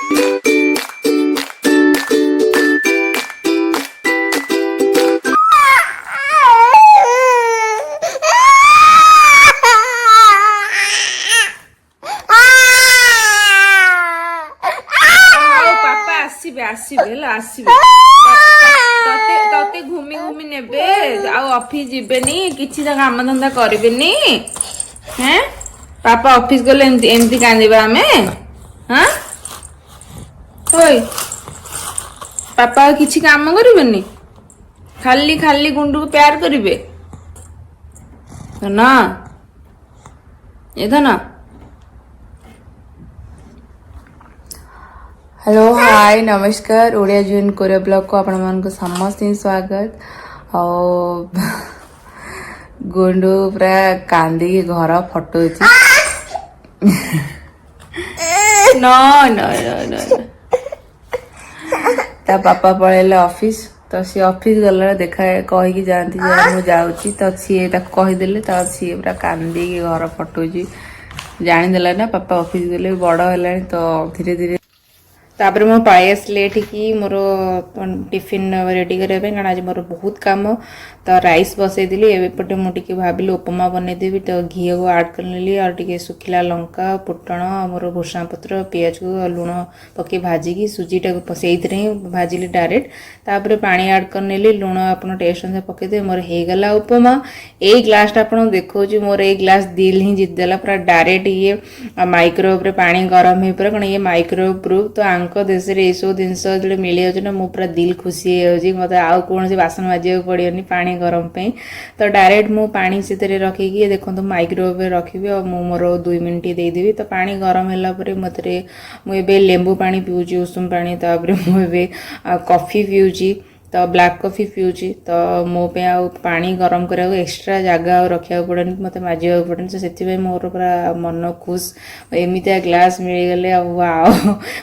तते घूमी घूमी नेबे ऑफिस जीवेनी किछि काम धंदा करेनि हैं पापा ऑफिस गले एमती कांदिबा हमें हाँ ओए पापा किछि काम करेनि खाली खाली गुंडू को प्यार करिवे ना ये ना। हेलो हाय नमस्कार ओडिया जॉइन कोरिया ब्लॉग को आपण मान को समस्त स्वागत गुंडू पूरा कांदी घर फटोची नो नो नो नो ता पापा पळेले ऑफिस तो सी ऑफिस गला देखा कहि जाती मु जाउची तो सी कहीदेले तो सी पूरा कांदी घर फटोची जानीदेला ना पापा ऑफिस गले बड़ है तो धीरे धीरे तापर मो पायस लेट की मोर टिफिन रेडी करने कारण आज मोर बहुत काम तो राइस बसई दिली एपटे मुझे भाविली उपमा बनईदेवी तो घी को आड करनेली और टे सुखिला लंका फुटण मोर भूषा पत्र पियाज को लुण पकई भाजिकी सुजीटा से ही भाजिली डायरेक्ट तापर पानी आड करनेली लुण आप टेस्ट अनुसार पकईदे मोर होगला उपमा यही ग्लासटा आप देखा मोर ये ग्लास दिल ही जीतदेला पूरा डायरेक्ट ये माइक्रोवेव पानी गरम हो पूरा कौन ये माइक्रोवेव प्रूफ तो देश में यू जिनस जो मिल जाऊँ मो पूरा दिल खुशी हो मत आउ कौन से बासन माजिया पड़ोनी पानी गरम पे तो डायरेक्ट मु पानी से रखिकी देखो माइक्रोवेव रखी और मोर 2 मिनट देदेवी तो पानी गरम है मुझे लेंबू पानी पीऊँगी उषुम पानी तापर मुझे कॉफी पीऊँगी तो ब्लैक कॉफी पीऊँगी तो मो पे पानी गरम करा एक्सट्रा जगह रखा पड़ेनि मत माजिया पड़ेनि तो से मोर पूरा मन खुश एमती ग्लास मिलगले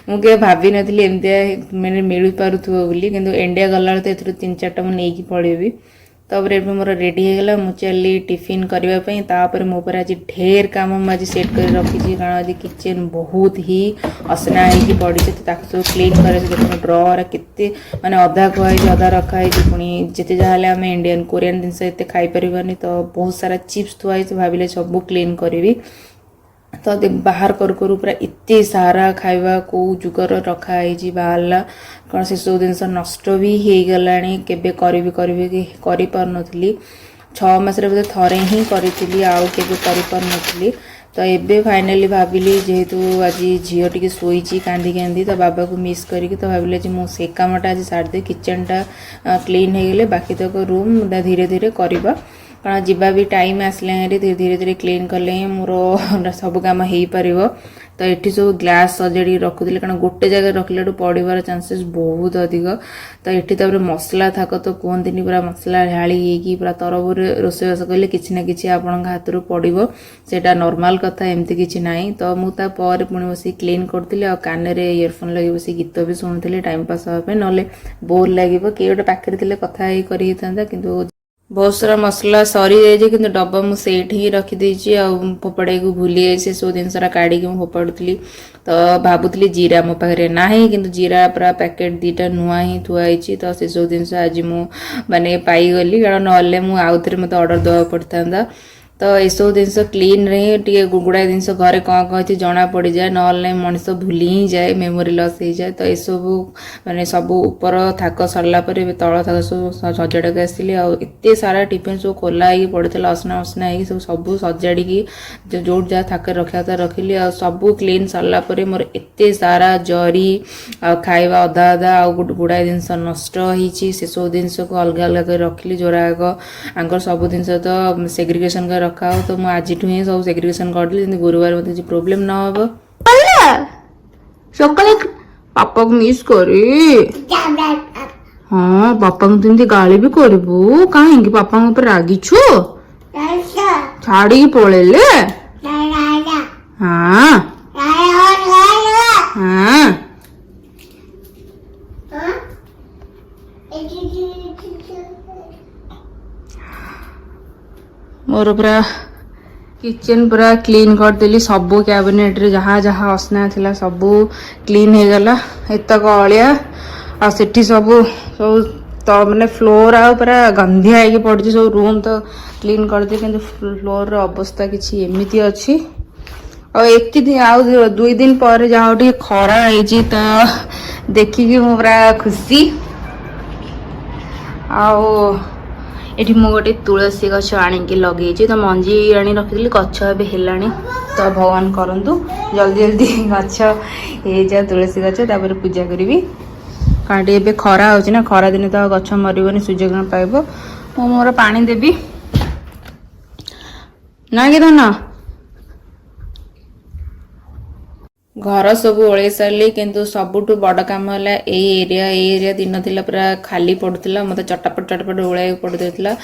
मुझे भाभी नी एमती मैंने मिल पार्थ्व बोली कि इंडिया गला तो 3-4टा मुझे पड़ेबी तब मोर रेडी होगला मु चली टिफिन करने मो पर आज ढेर काम मुझे सेट कर रखी कारण आज किचन बहुत ही असना हो पड़ी तो सब क्लीन कर देखो ड्रर के माने अधा खुआई अधा रखाई पुणी जिते जहाँ आम इंडियन कोरियन जिनस एत खाईपारानी तो बहुत सारा चिप्स थुआई भाविले सब क्लीन करी तो बाहर करू पूरा एते सारा खाଇବା को जुगर रखाई बाहरला कौन से सब जिन नष्ट भी हो गला केबे करी पार नथली 6 मासरे बोधे थरे ही करी आउ केबे करी पार नथली तो एबे फाइनली भाविली जेहेतु आज झील टी शोची कांदी कांदी तो बाबा को मिस करी तो भाविले मो से कामटा आज सारदे किचनटा क्लीन हो गले बाकी तक रूम धीरे धीरे करवा कारण जीवा भी टाइम आसले धीरे धीरे क्लीन कले मोर सब कम हो पार तो ये सब ग्लास सजाड़ी रखुले कारण गोटे जगह रखिले पड़ार चांसेस बहुत अधिक तो ये मसला थाक तो कहते पूरा मसला ढाली पूरा तरबूर रोषेबास कले कि ना कि आपण हाथ पड़ो सेटा नॉर्मल कथा एमती किसी ना तो मुझे पुणी बस क्लीन करी आ कान में इयरफोन लगे बस गीत भी शुणुली टाइम पास हाँपे ना बोर लगे किए गोटे पाखे कथा था कि बहुत सारा मसला सरी जाए कि डब्बा मुझे ही रखीदे फोपाड़ा को भूली जाए से सब जिनसा काढ़ी फोपाड़ी तो भावुली जीरा मो पाखे ना कि जीरा पूरा पैकेट 2टा नुआ ही थुआई तो से सब जिन आज मुझे पाईगली कारण ना आउ थे मत ऑर्डर देवा पड़ता तो यू जिनस क्लीन रे गुड़ाए जिन घरे कौन कौन थी जना पड़ जाए ना मनीष भूली ही जाए मेमोरी लॉस हो जाए तो यू माने सब ऊपर थाक सरला तल थाक सब सजाड़ा आसली आत सारा टिफिन सब खोला ही पड़ता असना असना हो सब सजाड़ी जो जहाँ थाक रखा था रखिली आ सब क्लीन सरला मोर एत सारा जरी खाଇବା अधा अधा गुड़ाए जिन नष्ट होती से सब जिन को अलग अलग रखिली जोराक आंकर सब जिन तो सेग्रिगेशन कर रखा हो तो आज ही सब सेग्रिगेशन कर गुरुवार मत प्रोब्लेम ना हो सकाले पापा को मिस करी हाँ पापा को तुम गाली भी करू कहीं पापा ऊपर रागी छु छाड़ी पड़ेले हाँ हाँ मोर पूरा किचन पूरा क्लीन करदेली सबू कैबिनेट रे जहाँ जहाँ असना थिला सबू क्लीन हो गला एतक अलिया आ सेठी सबू सब तो मैंने फ्लोर आ पूरा गंधिया होगी पड़ी सब रूम तो क्लीन करदे कि फ्लोर अवस्था किसी एमती अच्छी एति दिन आउ 2 दिन पर जहाँ टे खरा है तो देखिकी मु पूरा खुशी आठी मु गोटे तुलसी गछ आणिकी लगे तो मंजी आनी रखी गछ एवं तो भगवान करंतु जल्दी जल्दी गछ हो जा तुलसी गछ तापर पूजा करी कारण टे खरा हो ना खरा दिन तो गछ मरबनी सूर्यग्रहण पाइब मु मोर पानी देवी ना कि धन घर सब ओळे सारे किंतु सबुठ बड़ काम है एरिया दिन थिला पूरा खाली पड़ूला मत चटपट ओळा पड़ता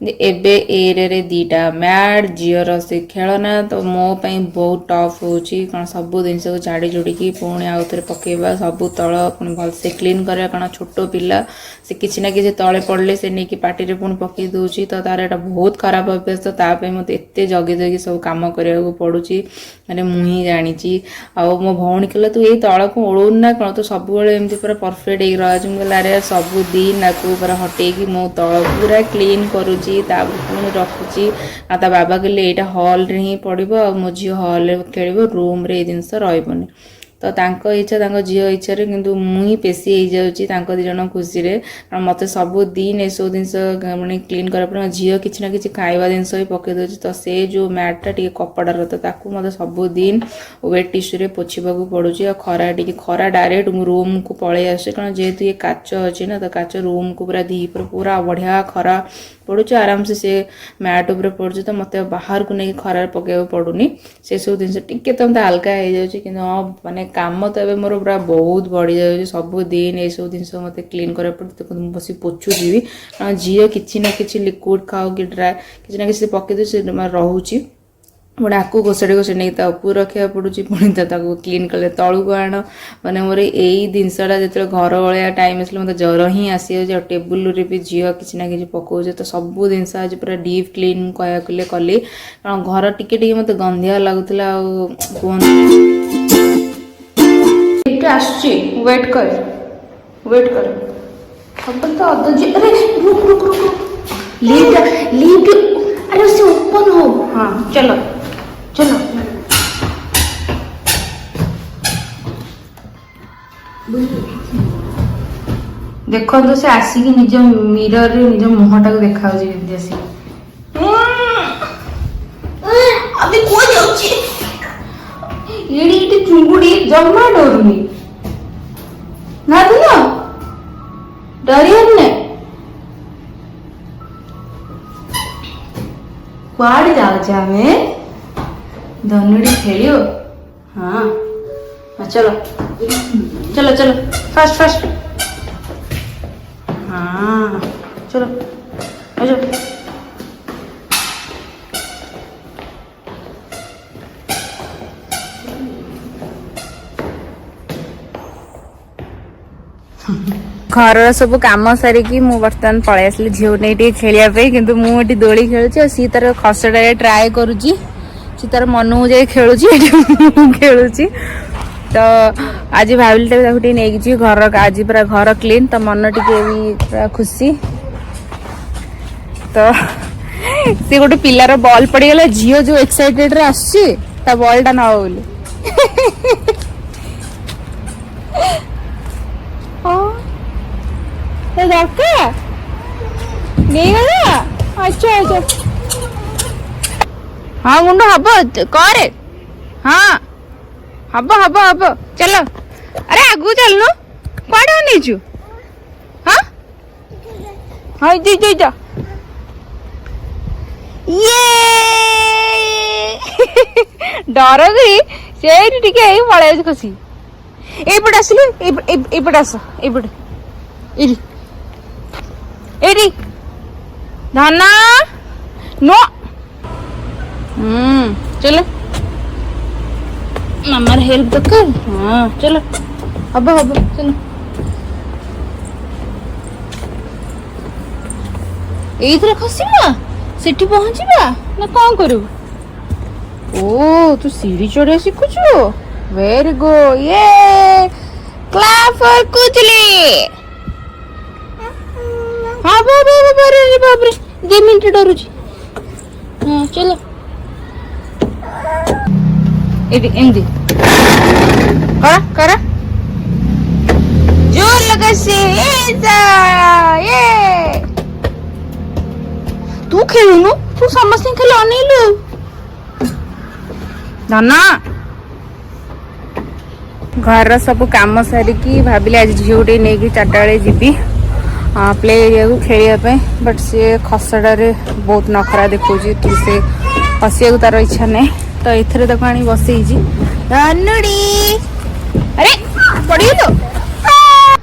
एबे एरिया रे 2टा मैट झीर से खेलना तो मो पाई बहुत टफ होची कारण सब जिनस को झाड़ी जोड़ी पुणी आउ थे पकेबा सब तल पुणी भलसे क्लीन करा कारण छोट पिला से किसी ना कि तले पड़े से नहीं कि पार्टी रे पुणी पकई दूची तो तार एटा बहुत खराब अभ्यास तो तापाई मत एत जगी जगी सब कम करा पड़ुची माने मुही जानी आ मो भौणी कहला तू ये तल को ओढ़ ना कौन तो सब एमती पूरा परफेक्ट हो रहा सब दिन आपको पूरा हटेकी मो तल पूरा क्लीन करुँची पुणी रखुची आ ता बाबा कहले यहाँ हॉल रे ही पड़ो आ मो झी हॉल खेल रूम रे जिनस रही तो तांको इच्छा तांको झील इच्छा रे किंतु मुही पेशी हो जाऊँगी दी जन खुशी रे कारण मत सब दिन एसब जिनस मैंने क्लीन करा झील किसी ना कि खाଇବା जिनस भी पकई दूसरी तो से जो मैटा टी कपड़ार तो ताकू मत सब दिन वेट टिश्यू रे पोछा पड़ुची आ खरा टी खरा डायरेक्ट रूम को पलि आसे कारण जेहेतु ये काच अच्छी ना तो काच रूम को पूरा दी पूरा बढ़िया खरा पड़ुची आराम से मैट उपर पड़ुची तो मत बाहर को नहीं खरार पकड़ पड़ूनी से सब जिन टिके तो मत हल्का हो जाए कि माने काम तो ए मोर पूरा बहुत बढ़ी जाए सब दिन ये सब जिन मत क्लीन करा पड़े तो बस पोछुची कारण झील किसी ना कि लिक्विड खाओ कि ड्राए किसी ना कि पकई दे रोचे पुणी आपको घोषाड़ी घोषाड़ी नहीं ऊपर रखा पड़ुची पुणी तो क्लीन कले तलू को आण मैंने मोर यही जिनसा जो घर भाया टाइम आस मतलब ज्वर ही आसी जाए टेबुल रे भी झील किसी ना कि पकाऊे तो सब जिनस आज पूरा डीप क्लीन कहले कली कारण घर टिके मत गंधिया लगुला वेट कर सब तो अरे रुक रुक रुक लिफ्ट अरे से ओपन हो हाँ चलो चलो देखो तो से आसिक निज मिरर रे निज मुहटा को देखा आसी अबे को जाउची एडी चुंगुड़ी जम्मा डरुनी ना तू ना डरियन ने कुआड़े जाऊचे हमें धनुड़ी खेलियो हाँ चलो चलो चलो फास्ट फास्ट हाँ चलो आजो घर सब कम सारिकी मु बर्तमान पलि आसली झील नहीं खेलिया किंतु मुझे दोली खेलुची सी तार खसड़ा ट्राए करुची सी तार मन को जाए खेलुची खेलुची तो आज भाविली नहीं घर आज पूरा घर क्लीन तो मन टी पूरा खुशी तो सी गोटे पिलार बॉल पड़गला झील जो एक्साइटेड रे आसी बॉल टा ना बोली दरकार नहीं गला अच्छा अच्छा हाँ मुंड हम करे हाँ हम हम हम चलो अरे आगू चलनु कौन नहीं हाँ हाँ जा ये डर गई से टिके पड़े खुशी एपटे आसिले एपटे आस एपटे एरी धना नो चलो मामार हेल्प दरकार हाँ चलो हब हब चलो एइथरे खसिबा सेठी पहुंचीबा ना कौन करू ओ तू सीढ़ी चढ़िया शिखुचु वेरी गुड ये क्लैप फॉर कुचली हाँ बाप रे 2 मिनट डरुची हाँ चलो एमदी करा जोर लगा से ये तू खेलुनु तू समस्त खेल अनिलु धना घर सब काम सारिकी भाविले आज झील टे नहीं 4टा बेले जीवी प्ले एरिया को खेलिया बट सी खसड़े बहुत नखरा देखा से हसिया तार इच्छा नहीं तो एथरे तक आनी बसई अरे पड़गलु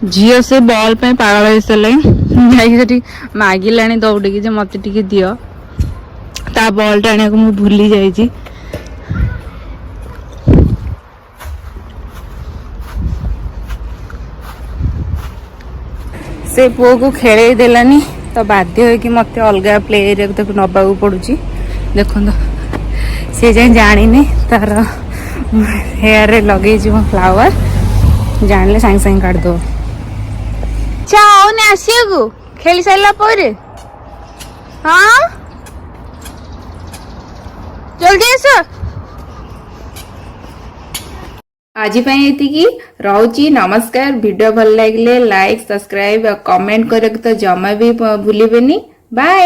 झील से बॉल पे पागल हो सारे मागिला दौड़ी मत टे दियो ता बॉल टा आने को मुझे भूली जाइए से पुओ को खेल देलानी तो बाध्य हो कि मत अलग प्ले एरिया को नबा पड़ू देखो सी जाए जानी तार हेयर रे लगे फ्लावर जानले सांगे सांगे काट दो चाहने आसिया खेली सारा पर हाँ जल्दी आस आज ये रोची नमस्कार वीडियो भल लगे लाइक सब्सक्राइब कमेंट करके तो जमा भी भूलिबेनी बाय।